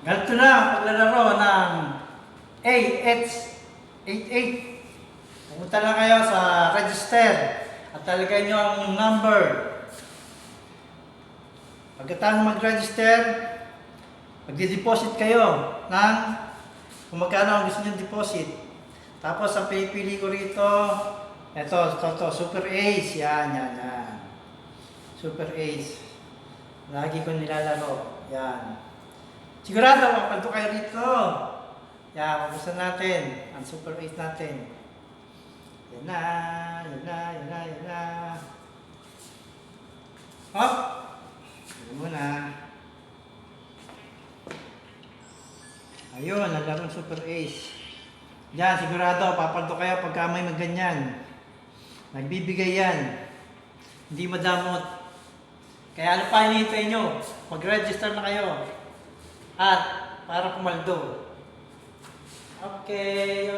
Ganito na ang paglalaro ng AH88. Pumunta lang kayo sa register at talagay nyo ang number. Pagkatapos mag-register, magdi-deposit kayo ng kung magkano ang gusto nyo deposit. Tapos ang pinipili ko rito, ito, Super Ace. Yan. Super Ace. Lagi ko nilalaro. Yan. Sigurado, mapanto kayo rito. Yan, magustuhan natin ang Super Ace natin. Yan na. Hop! Yan muna. Ayun, nalarong Super Ace. Yan, sigurado, papanto kayo pagka may magganyan. Nagbibigay yan. Hindi madamot. Kaya ano pa hinihintay nyo? Mag-register na kayo. At para pumaldo. Okay.